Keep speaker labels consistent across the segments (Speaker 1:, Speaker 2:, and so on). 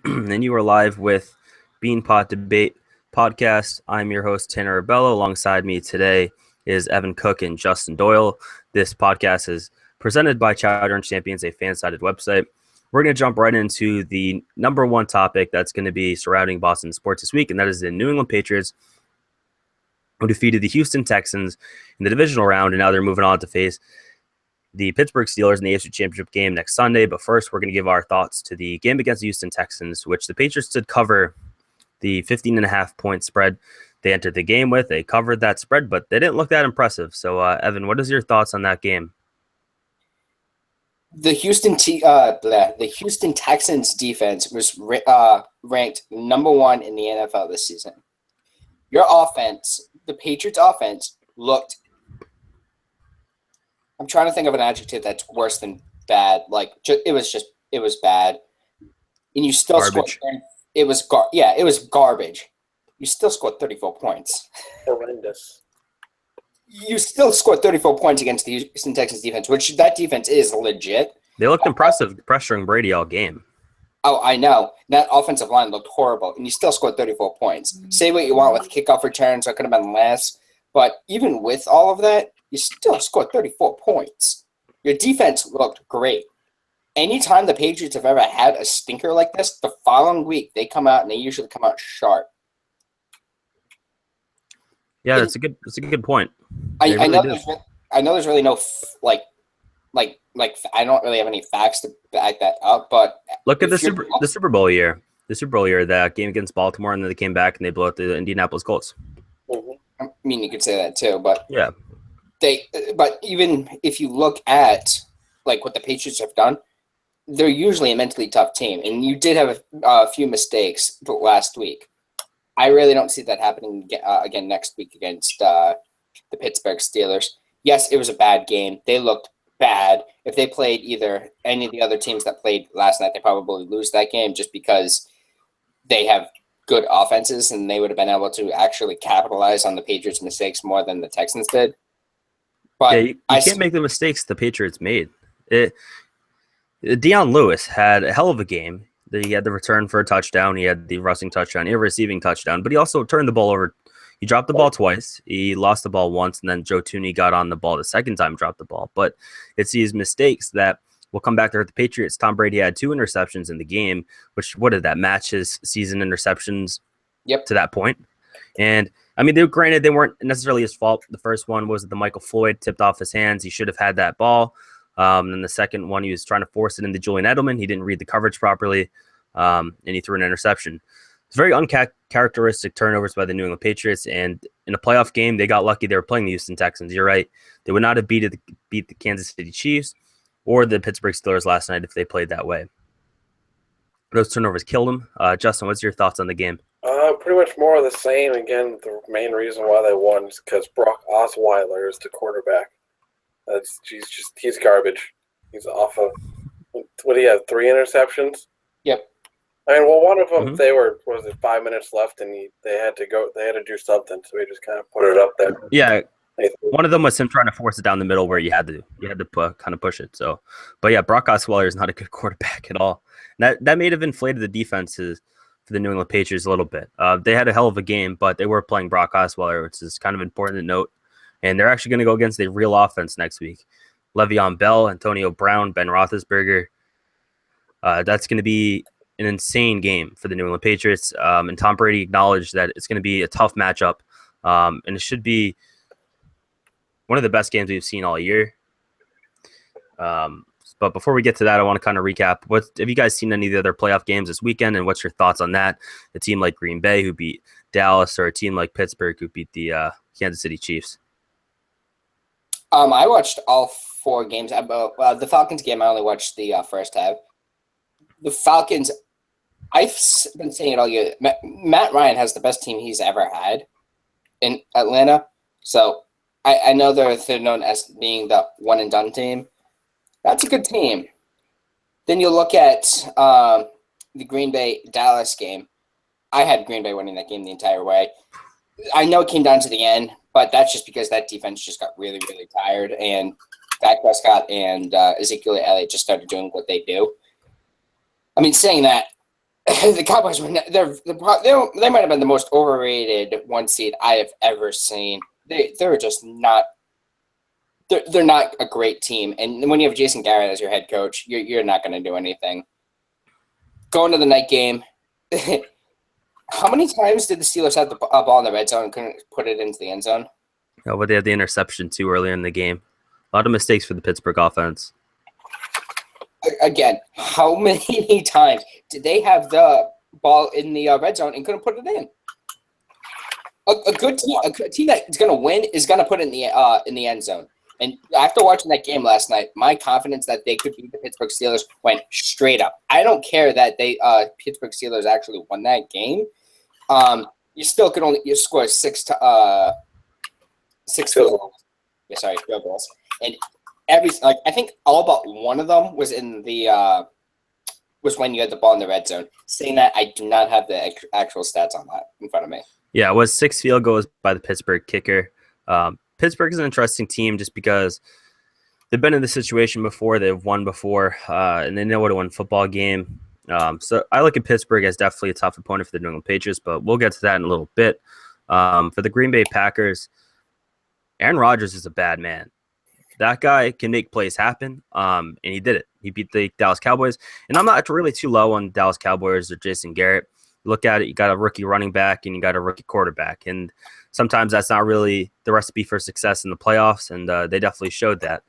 Speaker 1: and you are live with Beanpot Debate Podcast. I'm your host, Tanner Abello. Alongside me today is Evan Cook and Justin Doyle. This podcast is presented by Chowder and Champions, a fan-sided website. We're going to jump right into the number one topic that's going to be surrounding Boston sports this week, and that is the New England Patriots, who defeated the Houston Texans in the divisional round, and now they're moving on to face the Pittsburgh Steelers in the AFC Championship game next Sunday. But first, we're going to give our thoughts to the game against the Houston Texans, which the Patriots did cover the 15.5-point spread they entered the game with. They covered that spread, but they didn't look that impressive. So, Evan, what is your thoughts on that game?
Speaker 2: The Houston Texans defense was ranked number one in the NFL this season. Your offense, the Patriots offense, looked. I'm trying to think of an adjective that's worse than bad. It was bad, and you still scored. It was garbage. You still scored 34 points.
Speaker 3: Horrendous.
Speaker 2: You still scored 34 points against the Houston Texans defense, which that defense is legit.
Speaker 1: They looked impressive, pressuring Brady all game.
Speaker 2: Oh, I know. That offensive line looked horrible, and you still scored 34 points. Say what you want with kickoff returns, that could have been less. But even with all of that, you still scored 34 points. Your defense looked great. Anytime the Patriots have ever had a stinker like this, the following week they come out and they usually come out sharp.
Speaker 1: Yeah, that's a good point.
Speaker 2: I know there's really no I don't really have any facts to back that up, but
Speaker 1: look at the Super Bowl year. The Super Bowl year, that game against Baltimore, and then they came back and they blew out the Indianapolis Colts.
Speaker 2: I mean, you could say that too, but
Speaker 1: yeah.
Speaker 2: But even if you look at what the Patriots have done, they're usually a mentally tough team, and you did have a few mistakes last week. I really don't see that happening again next week against the Pittsburgh Steelers. Yes, it was a bad game. They looked bad. If they played any of the other teams that played last night, they probably lose that game just because they have good offenses, and they would have been able to actually capitalize on the Patriots' mistakes more than the Texans did. But
Speaker 1: yeah, you can't make the mistakes the Patriots made. Deion Lewis had a hell of a game. He had the return for a touchdown. He had the rushing touchdown, he had a receiving touchdown, but he also turned the ball over. He dropped the ball twice. He lost the ball once, and then Joe Thuney got on the ball the second time, dropped the ball. But it's these mistakes that will come back to hurt the Patriots. Tom Brady had 2 interceptions in the game, which, what did that match his season interceptions to that point? And, I mean, granted, they weren't necessarily his fault. The first one was the Michael Floyd tipped off his hands. He should have had that ball. And then the second one, he was trying to force it into Julian Edelman. He didn't read the coverage properly, and he threw an interception. It's very uncharacteristic turnovers by the New England Patriots, and in a playoff game, they got lucky. They were playing the Houston Texans. You're right. They would not have beat the Kansas City Chiefs or the Pittsburgh Steelers last night if they played that way. Those turnovers killed them. Justin, what's your thoughts on the game?
Speaker 3: Pretty much more of the same. Again, the main reason why they won is because Brock Osweiler is the quarterback. He's garbage. He's off of, what do you have, 3 interceptions?
Speaker 2: Yep.
Speaker 3: I mean, well, one of them, they were, 5 minutes left, and they had to do something, so he just kind of put it up there.
Speaker 1: Yeah, one of them was him trying to force it down the middle where you had to kind of push it. So, but yeah, Brock Osweiler is not a good quarterback at all. That may have inflated the defenses for the New England Patriots a little bit. They had a hell of a game, but they were playing Brock Osweiler, which is kind of important to note. And they're actually going to go against a real offense next week. Le'Veon Bell, Antonio Brown, Ben Roethlisberger. That's going to be an insane game for the New England Patriots. And Tom Brady acknowledged that it's going to be a tough matchup. And it should be one of the best games we've seen all year. But before we get to that, I want to kind of recap. Have you guys seen any of the other playoff games this weekend, and what's your thoughts on that? A team like Green Bay who beat Dallas, or a team like Pittsburgh who beat the Kansas City Chiefs?
Speaker 2: I watched all 4 games. The Falcons game, I only watched the first half. The Falcons, I've been saying it all year. Matt Ryan has the best team he's ever had in Atlanta. So I know they're known as being the one-and-done team. That's a good team. Then you look at the Green Bay-Dallas game. I had Green Bay winning that game the entire way. I know it came down to the end, but that's just because that defense just got really, really tired, and Dak Prescott and Ezekiel Elliott just started doing what they do. I mean, saying that, the Cowboys were they might have been the most overrated 1 seed I have ever seen. They're just not. They're not a great team, and when you have Jason Garrett as your head coach, you're not going to do anything. Going to the night game, how many times did the Steelers have the ball in the red zone and couldn't put it into the end zone?
Speaker 1: Oh, but they had the interception too earlier in the game. A lot of mistakes for the Pittsburgh offense.
Speaker 2: Again, how many times did they have the ball in the red zone and couldn't put it in? A good team that's going to win is going to put it in the end zone. And after watching that game last night, my confidence that they could beat the Pittsburgh Steelers went straight up. I don't care that they Pittsburgh Steelers actually won that game. You still could only score six field goals. Yeah, sorry, field goals. And I think all but one of them was in the was when you had the ball in the red zone. Saying that, I do not have the actual stats on that in front of me.
Speaker 1: Yeah, it was 6 field goals by the Pittsburgh kicker. Pittsburgh is an interesting team just because they've been in this situation before. They've won before, and they know how to win a football game. So I look at Pittsburgh as definitely a tough opponent for the New England Patriots, but we'll get to that in a little bit. For the Green Bay Packers, Aaron Rodgers is a bad man. That guy can make plays happen, and he did it. He beat the Dallas Cowboys, and I'm not really too low on Dallas Cowboys or Jason Garrett. Look at it, you got a rookie running back and you got a rookie quarterback, and sometimes that's not really the recipe for success in the playoffs, and they definitely showed that.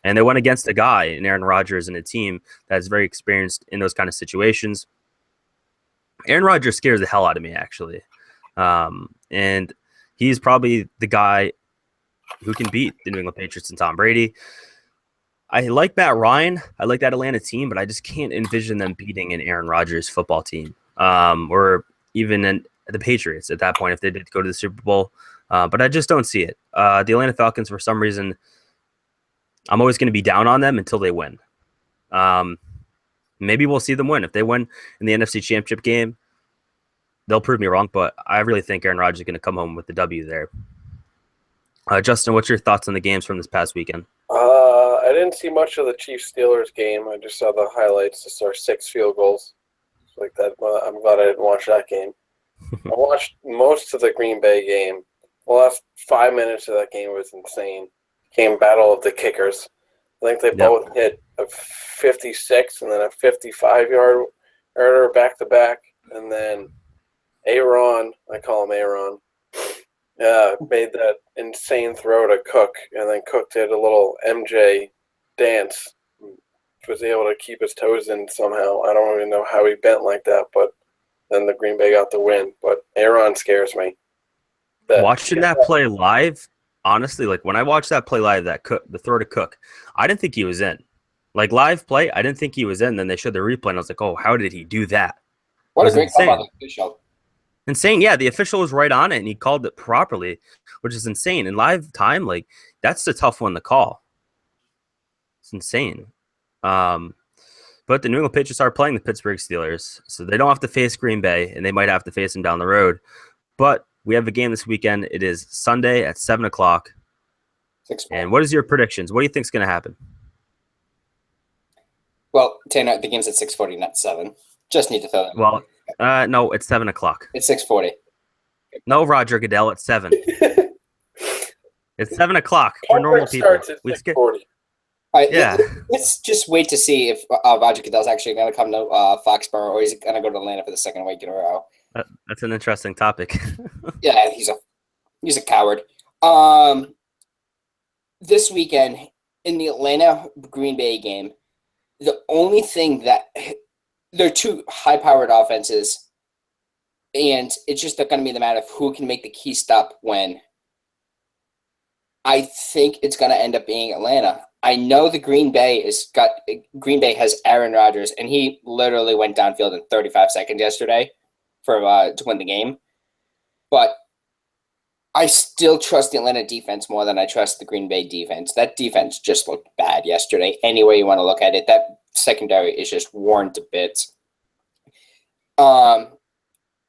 Speaker 1: And they went against a guy in Aaron Rodgers and a team that's very experienced in those kind of situations. Aaron Rodgers scares the hell out of me, actually. And he's probably the guy who can beat the New England Patriots and Tom Brady. I like Matt Ryan. I like that Atlanta team, but I just can't envision them beating an Aaron Rodgers football team, or even the Patriots at that point if they did go to the Super Bowl. But I just don't see it. The Atlanta Falcons, for some reason, I'm always going to be down on them until they win. Maybe we'll see them win. If they win in the NFC Championship game, they'll prove me wrong, but I really think Aaron Rodgers is going to come home with the W there. Justin, what's your thoughts on the games from this past weekend?
Speaker 3: I didn't see much of the Chiefs-Steelers game. I just saw the highlights. Just saw 6 field goals. Like that. I'm glad I didn't watch that game. I watched most of the Green Bay game. The last 5 minutes of that game was insane. Game battle of the kickers. I think they both hit a 56 and then a 55-yarder back-to-back. And then Aaron, I call him Aaron, made that insane throw to Cook, and then Cook did a little MJ dance. Was able to keep his toes in somehow. I don't even know how he bent like that, but then the Green Bay got the win. But Aaron scares me.
Speaker 1: Watching that play live, honestly, like when I watched that play live, the throw to Cook, I didn't think he was in. Like live play, I didn't think he was in. Then they showed the replay, and I was like, oh, how did he do that?
Speaker 2: What a great call by the official.
Speaker 1: Insane. Yeah, the official was right on it, and he called it properly, which is insane. In live time, like that's a tough one to call. It's insane. But the New England Patriots are playing the Pittsburgh Steelers, so they don't have to face Green Bay, and they might have to face them down the road. But we have a game this weekend. It is Sunday at 7 o'clock. And what is your predictions? What do you think is going to happen?
Speaker 2: Well, Tanner, the game's at 6:40, not 7. Just need to throw that.
Speaker 1: Well, no, it's 7 o'clock.
Speaker 2: It's 6:40.
Speaker 1: No, Roger Goodell, it's 7. It's 7 o'clock. We're normal people.
Speaker 3: We 6:40.
Speaker 1: Yeah.
Speaker 2: Let's just wait to see if Roger Goodell's actually going to come to Foxborough, or he's going to go to Atlanta for the second week in a row.
Speaker 1: That's an interesting topic.
Speaker 2: Yeah, he's a coward. This weekend in the Atlanta Green Bay game, the only thing that they're two high-powered offenses, and it's just going to be the matter of who can make the key stop when. I think it's going to end up being Atlanta. I know the Green Bay has Aaron Rodgers, and he literally went downfield in 35 seconds yesterday to win the game. But I still trust the Atlanta defense more than I trust the Green Bay defense. That defense just looked bad yesterday. Any way you want to look at it, that secondary is just worn to bits. I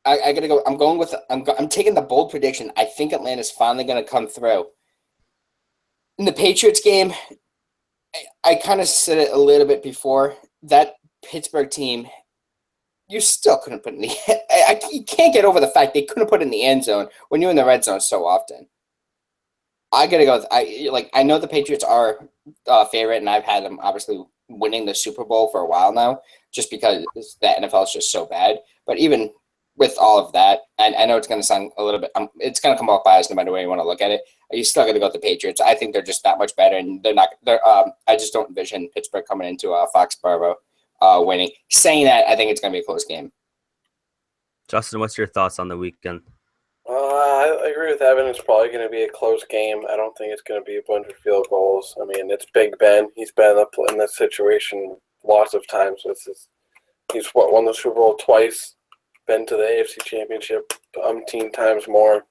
Speaker 2: gotta go. I'm taking the bold prediction. I think Atlanta's finally going to come through. In the Patriots game, I kind of said it a little bit before. That Pittsburgh team, you still couldn't put in the. You can't get over the fact they couldn't put it in the end zone when you're in the red zone so often. I gotta go. I know the Patriots are favorite, and I've had them obviously winning the Super Bowl for a while now, just because the NFL is just so bad. But even with all of that, and I know it's going to sound a little bit, it's going to come off biased no matter way you want to look at it. You still got to go with the Patriots. I think they're just that much better, and they're not. I just don't envision Pittsburgh coming into Foxborough winning. Saying that, I think it's going to be a close game.
Speaker 1: Justin, what's your thoughts on the weekend?
Speaker 3: I agree with Evan. It's probably going to be a close game. I don't think it's going to be a bunch of field goals. I mean, it's Big Ben. He's been in this situation lots of times. He's won the Super Bowl twice, been to the AFC Championship umpteen times more,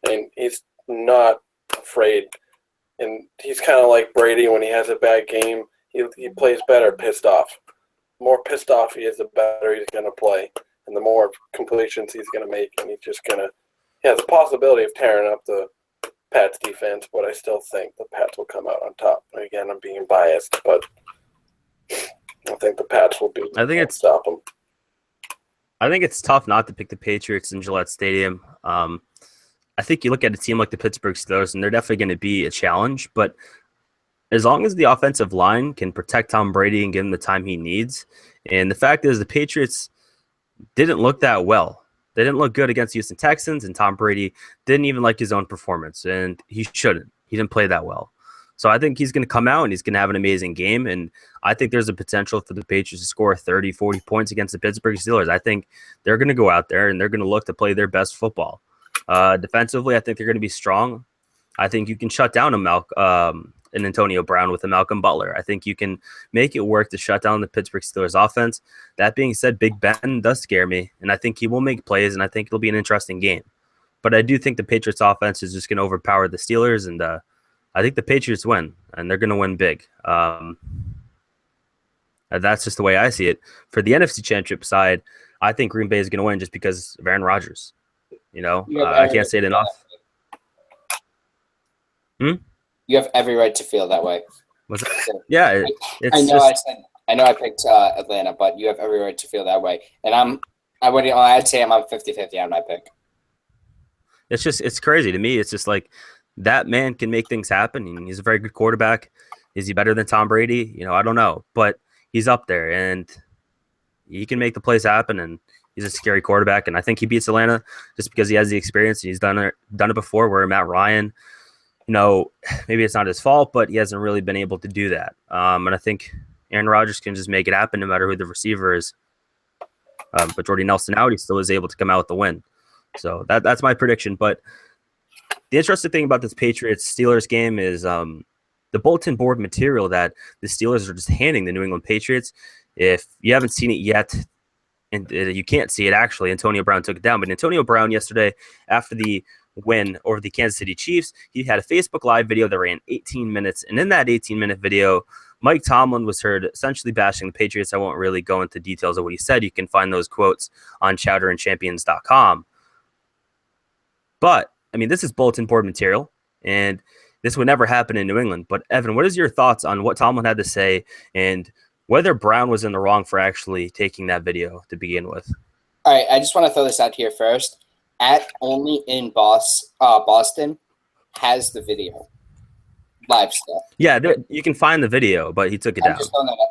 Speaker 3: and he's not afraid. And he's kind of like Brady when he has a bad game. He plays better pissed off. The more pissed off he is, the better he's going to play, and the more completions he's going to make, and he's just going to. He has a possibility of tearing up the Pats defense, but I still think the Pats will come out on top. Again, I'm being biased, but I think the Pats will be. Stop them.
Speaker 1: I think it's tough not to pick the Patriots in Gillette Stadium. I think you look at a team like the Pittsburgh Steelers, and they're definitely going to be a challenge. But as long as the offensive line can protect Tom Brady and give him the time he needs, and the fact is the Patriots didn't look that well. They didn't look good against Houston Texans, and Tom Brady didn't even like his own performance, and he shouldn't. He didn't play that well. So I think he's going to come out, and he's going to have an amazing game, and I think there's a potential for the Patriots to score 30, 40 points against the Pittsburgh Steelers. I think they're going to go out there, and they're going to look to play their best football. Defensively, I think they're going to be strong. I think you can shut down an Antonio Brown with a Malcolm Butler. I think you can make it work to shut down the Pittsburgh Steelers offense. That being said, Big Ben does scare me, and I think he will make plays, and I think it'll be an interesting game. But I do think the Patriots offense is just going to overpower the Steelers, and I think the Patriots win, and they're going to win big. That's just the way I see it. For the NFC Championship side, I think Green Bay is going to win just because of Aaron Rodgers. I can't say it enough.
Speaker 2: You have every right to feel that way.
Speaker 1: What's that? Yeah,
Speaker 2: I know I picked Atlanta, but you have every right to feel that way. And I'd say I'm on 50-50 on my pick.
Speaker 1: It's crazy to me. It's just like that man can make things happen. And he's a very good quarterback. Is he better than Tom Brady? I don't know, but he's up there and he can make the plays happen. And he's a scary quarterback. And I think he beats Atlanta just because he has the experience. He's done it before. Where Matt Ryan, maybe it's not his fault, but he hasn't really been able to do that. And I think Aaron Rodgers can just make it happen no matter who the receiver is. But Jordy Nelson out, he still is able to come out with the win. So that's my prediction. But the interesting thing about this Patriots-Steelers game is the bulletin board material that the Steelers are just handing the New England Patriots. If you haven't seen it yet, and you can't see it actually, Antonio Brown took it down. But Antonio Brown yesterday, after the win over the Kansas City Chiefs, he had a Facebook Live video that ran 18 minutes. And in that 18-minute video, Mike Tomlin was heard essentially bashing the Patriots. I won't really go into details of what he said. You can find those quotes on chowderandchampions.com. But, this is bulletin board material, and this would never happen in New England. But, Evan, what is your thoughts on what Tomlin had to say and whether Brown was in the wrong for actually taking that video to begin with?
Speaker 2: All right, I just want to throw this out here first. Only in Boston has the video. Live stuff.
Speaker 1: Yeah, you can find the video, but he took it down.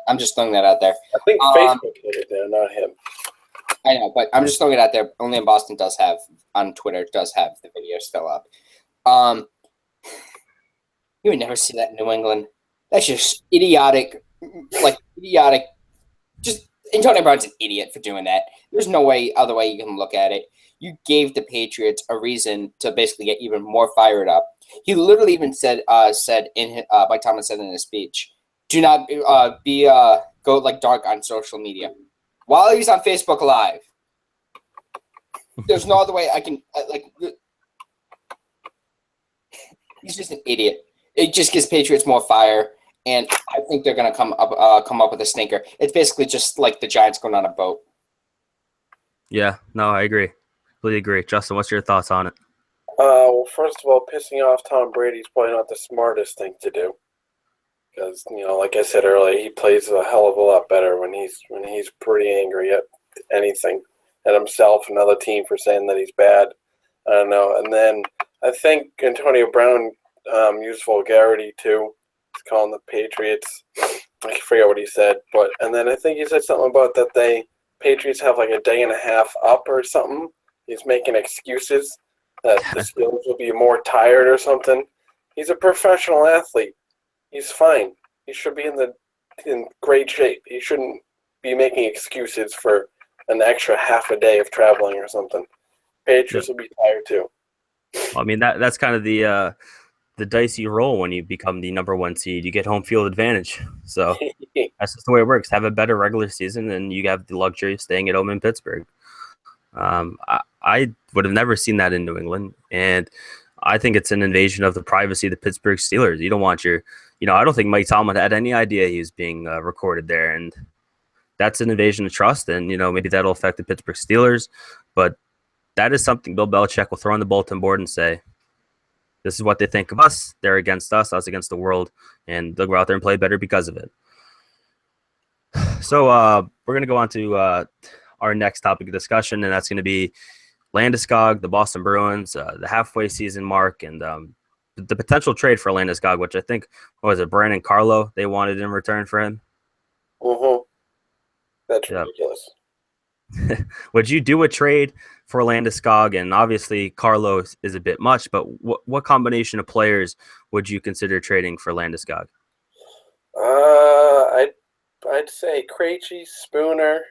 Speaker 2: I'm just throwing that out there.
Speaker 3: I think Facebook put it there, not him.
Speaker 2: I know, but I'm just throwing it out there. Only in Boston on Twitter does have the video still up. You would never see that in New England. That's just idiotic. Just Antonio Brown's an idiot for doing that. There's no other way you can look at it. You gave the Patriots a reason to basically get even more fired up. He literally even said Mike Tomlin said in his speech, "Do not go like dark on social media." While he's on Facebook Live, there's no other way I can He's just an idiot. It just gives Patriots more fire, and I think they're gonna come up with a stinker. It's basically just like the Giants going on a boat.
Speaker 1: Yeah, no, I agree. Completely agree. Justin, what's your thoughts on it?
Speaker 3: Well, first of all, pissing off Tom Brady is probably not the smartest thing to do. Because, like I said earlier, he plays a hell of a lot better when he's pretty angry. anything, and himself and other team for saying that he's bad. I don't know. And then I think Antonio Brown used vulgarity too. He's calling the Patriots. I forget what he said, and then I think he said something about that Patriots have like a day and a half up or something. He's making excuses that the Steelers will be more tired or something. He's a professional athlete. He's fine. He should be in great shape. He shouldn't be making excuses for an extra half a day of traveling or something. Patriots will be tired too.
Speaker 1: I mean, that's kind of the dicey roll when you become the number 1 seed. You get home field advantage. So that's just the way it works. Have a better regular season, and you have the luxury of staying at home in Pittsburgh. I would have never seen that in New England, and I think it's an invasion of the privacy of the Pittsburgh Steelers. You don't want I don't think Mike Tomlin had any idea he was being recorded there, and that's an invasion of trust, and, maybe that'll affect the Pittsburgh Steelers, but that is something Bill Belichick will throw on the bulletin board and say, this is what they think of us. They're against us against the world, and they'll go out there and play better because of it. So we're going to go on to our next topic of discussion, and that's going to be Landeskog, the Boston Bruins, the halfway season mark, and the potential trade for Landeskog, which I think, Brandon Carlo they wanted in return for him?
Speaker 3: Mm-hmm. That's ridiculous.
Speaker 1: Would you do a trade for Landeskog? And obviously Carlo is a bit much, but what combination of players would you consider trading for Landeskog?
Speaker 3: I'd say Krejci, Spooner,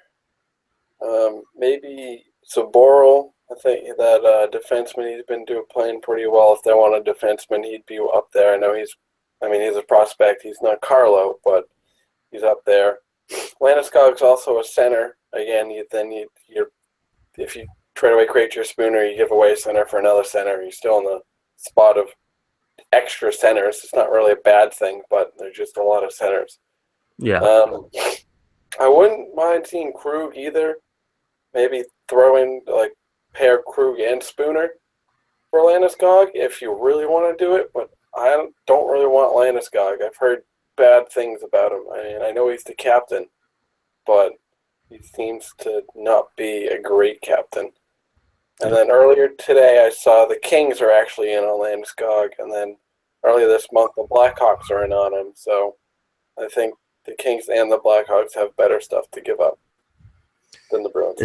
Speaker 3: maybe Saboro. I think that defenseman, he's been playing pretty well. If they want a defenseman, he'd be up there. I know he's a prospect. He's not Carlo, but he's up there. Landeskog's also a center. Again, if you trade away Krejci or Spooner, you give away a center for another center. You're still in the spot of extra centers. It's not really a bad thing, but there's just a lot of centers.
Speaker 1: Yeah.
Speaker 3: I wouldn't mind seeing Krug either. Maybe throw in pair Krug and Spooner for Landeskog if you really want to do it, but I don't really want Landeskog. I've heard bad things about him. I know he's the captain, but he seems to not be a great captain. And then earlier today, I saw the Kings are actually in on Landeskog, and then earlier this month, the Blackhawks are in on him. So I think the Kings and the Blackhawks have better stuff to give up than the Bruins.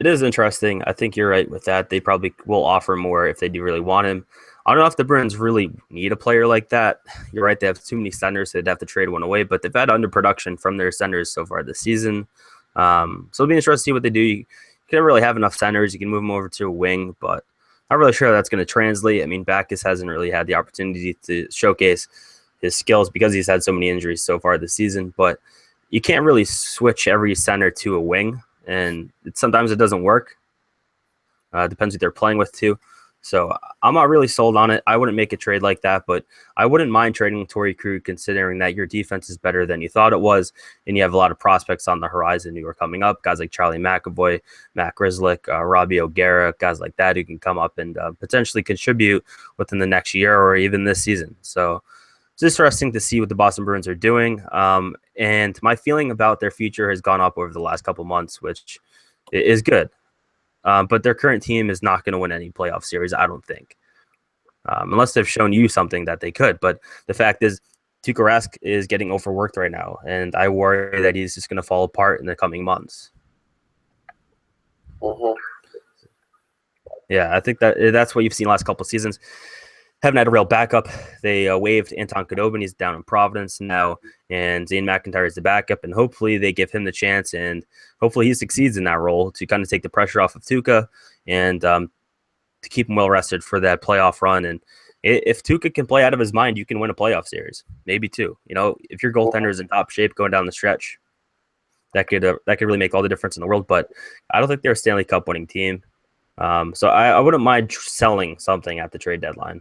Speaker 1: It is interesting. I think you're right with that. They probably will offer more if they do really want him. I don't know if the Bruins really need a player like that. You're right. They have too many centers. So they'd have to trade one away, but they've had underproduction from their centers so far this season. So it'll be interesting to see what they do. You can't really have enough centers. You can move them over to a wing, but not really sure how that's going to translate. I mean, Backus hasn't really had the opportunity to showcase his skills because he's had so many injuries so far this season, but you can't really switch every center to a wing, and sometimes it doesn't work. Depends who they're playing with too. So I'm not really sold on it. I wouldn't make a trade like that, but I wouldn't mind trading Torrey Krug considering that your defense is better than you thought it was, and you have a lot of prospects on the horizon who are coming up, guys like Charlie McAvoy, Matt Grzelcyk, Robbie O'Gara, guys like that who can come up and potentially contribute within the next year or even this season. So it's interesting to see what the Boston Bruins are doing, and my feeling about their future has gone up over the last couple months, which is good. But their current team is not going to win any playoff series, I don't think, unless they've shown you something that they could. But the fact is, Tuukka Rask is getting overworked right now, and I worry that he's just going to fall apart in the coming months.
Speaker 3: Mm-hmm.
Speaker 1: Yeah, I think that's what you've seen last couple of seasons. Haven't had a real backup. They waived Anton Khudobin. He's down in Providence now, and Zane McIntyre is the backup, and hopefully they give him the chance, and hopefully he succeeds in that role to kind of take the pressure off of Tuukka and to keep him well rested for that playoff run. And if Tuukka can play out of his mind, you can win a playoff series, maybe two. If your goaltender is in top shape going down the stretch, that could really make all the difference in the world. But I don't think they're a Stanley Cup winning team, so I wouldn't mind selling something at the trade deadline.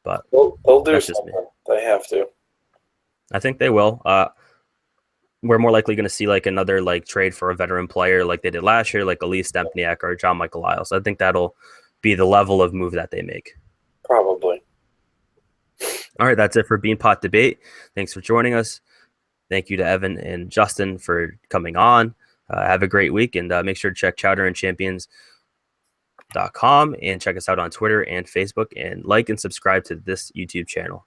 Speaker 1: But
Speaker 3: they'll do something. They have to.
Speaker 1: I think they will. We're more likely going to see another trade for a veteran player like they did last year, like Elise Stempniak or John Michael Lyles. I think that'll be the level of move that they make.
Speaker 3: Probably.
Speaker 1: All right, that's it for Beanpot Debate. Thanks for joining us. Thank you to Evan and Justin for coming on. Have a great week, and make sure to check chowderandchampions.com and check us out on Twitter and Facebook, and like and subscribe to this YouTube channel.